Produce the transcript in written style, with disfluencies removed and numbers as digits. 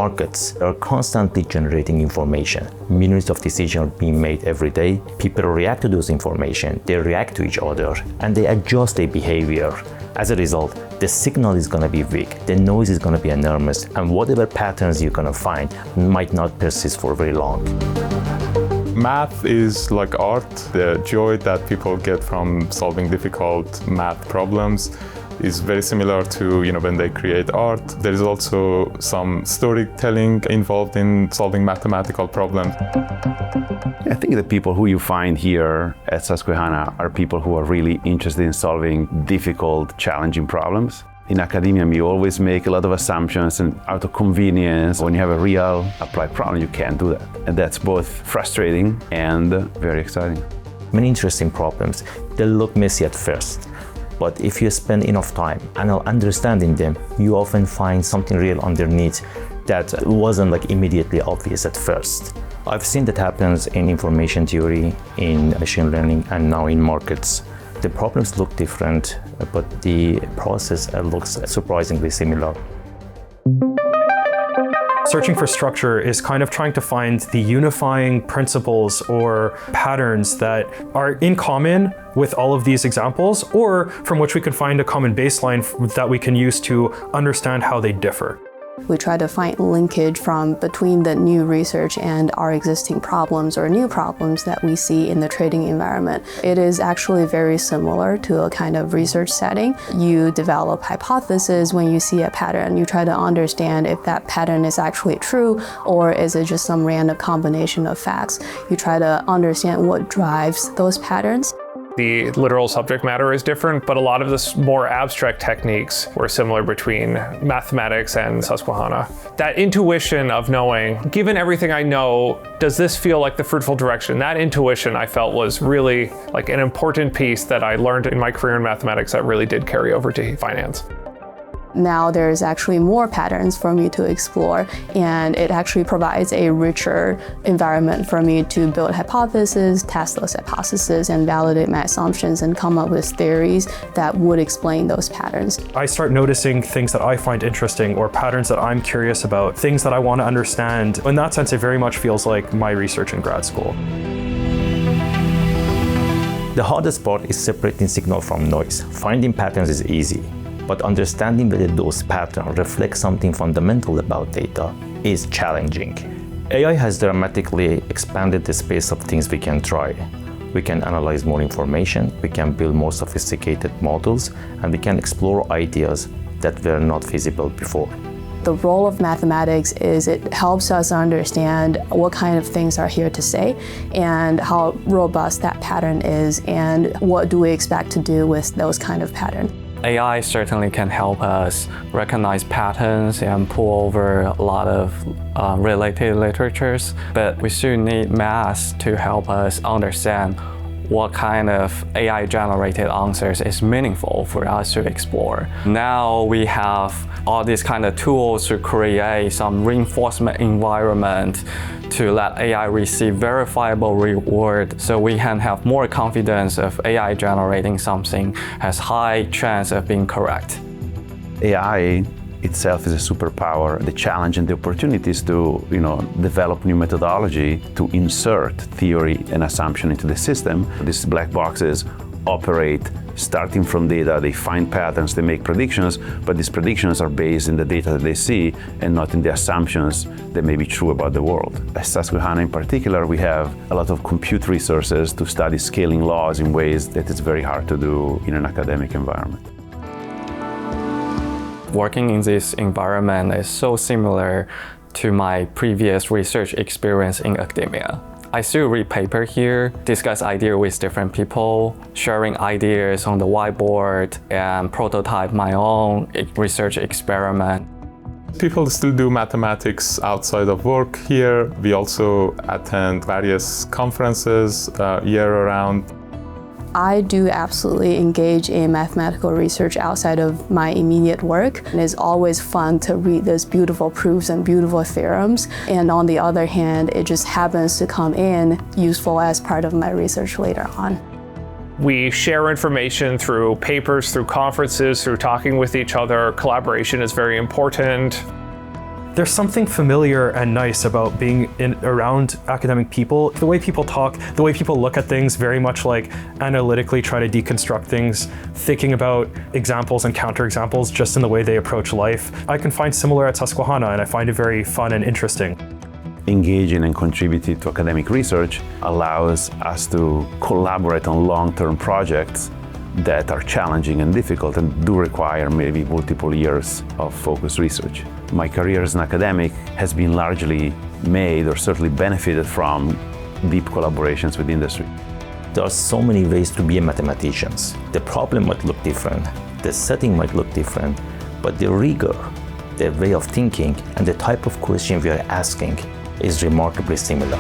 Markets are constantly generating information. Millions of decisions are being made every day. People react to those information, they react to each other, and they adjust their behavior. As a result, the signal is going to be weak, the noise is going to be enormous, and whatever patterns you're going to find might not persist for very long. Math is like art. The joy that people get from solving difficult math problems is very similar to when they create art. There is also some storytelling involved in solving mathematical problems. I think the people who you find here at Susquehanna are people who are really interested in solving difficult, challenging problems. In academia, you always make a lot of assumptions, and out of convenience, when you have a real applied problem, you can't do that. And that's both frustrating and very exciting. Many interesting problems, they look messy at first, but if you spend enough time understanding them, you often find something real underneath that wasn't immediately obvious at first. I've seen that happens in information theory, in machine learning, and now in markets. The problems look different, but the process looks surprisingly similar. Searching for structure is kind of trying to find the unifying principles or patterns that are in common with all of these examples, or from which we can find a common baseline that we can use to understand how they differ. We try to find linkage from between the new research and our existing problems or new problems that we see in the trading environment. It is actually very similar to a kind of research setting. You develop hypotheses when you see a pattern. You try to understand if that pattern is actually true or is it just some random combination of facts. You try to understand what drives those patterns. The literal subject matter is different, but a lot of the more abstract techniques were similar between mathematics and Susquehanna. That intuition of knowing, given everything I know, does this feel like the fruitful direction? That intuition I felt was really an important piece that I learned in my career in mathematics that really did carry over to finance. Now there's actually more patterns for me to explore, and it actually provides a richer environment for me to build hypotheses, test those hypotheses, and validate my assumptions and come up with theories that would explain those patterns. I start noticing things that I find interesting or patterns that I'm curious about, things that I want to understand. In that sense, it very much feels like my research in grad school. The hardest part is separating signal from noise. Finding patterns is easy, but understanding whether those patterns reflect something fundamental about data is challenging. AI has dramatically expanded the space of things we can try. We can analyze more information, we can build more sophisticated models, and we can explore ideas that were not feasible before. The role of mathematics is it helps us understand what kind of things are here to say and how robust that pattern is and what do we expect to do with those kind of patterns. AI certainly can help us recognize patterns and pull over a lot of related literatures, but we still need math to help us understand what kind of AI-generated answers is meaningful for us to explore. Now we have all these kind of tools to create some reinforcement environment to let AI receive verifiable reward, so we can have more confidence of AI generating something has high chance of being correct. AI itself is a superpower. The challenge and the opportunity is to develop new methodology to insert theory and assumption into the system. These black boxes operate starting from data, they find patterns, they make predictions, but these predictions are based in the data that they see and not in the assumptions that may be true about the world. At Susquehanna in particular, we have a lot of compute resources to study scaling laws in ways that it's very hard to do in an academic environment. Working in this environment is so similar to my previous research experience in academia. I still read paper here, discuss ideas with different people, sharing ideas on the whiteboard, and prototype my own research experiment. People still do mathematics outside of work here. We also attend various conferences year-round. I do absolutely engage in mathematical research outside of my immediate work. And it's always fun to read those beautiful proofs and beautiful theorems. And on the other hand, it just happens to come in useful as part of my research later on. We share information through papers, through conferences, through talking with each other. Collaboration is very important. there's something familiar and nice about being around academic people. The way people talk, the way people look at things, very much like analytically try to deconstruct things, thinking about examples and counterexamples just in the way they approach life. I can find similar at Susquehanna, and I find it very fun and interesting. Engaging and contributing to academic research allows us to collaborate on long-term projects that are challenging and difficult and do require maybe multiple years of focused research. My career as an academic has been largely made or certainly benefited from deep collaborations with industry. There are so many ways to be a mathematician. The problem might look different, the setting might look different, but the rigor, the way of thinking, and the type of question we are asking is remarkably similar.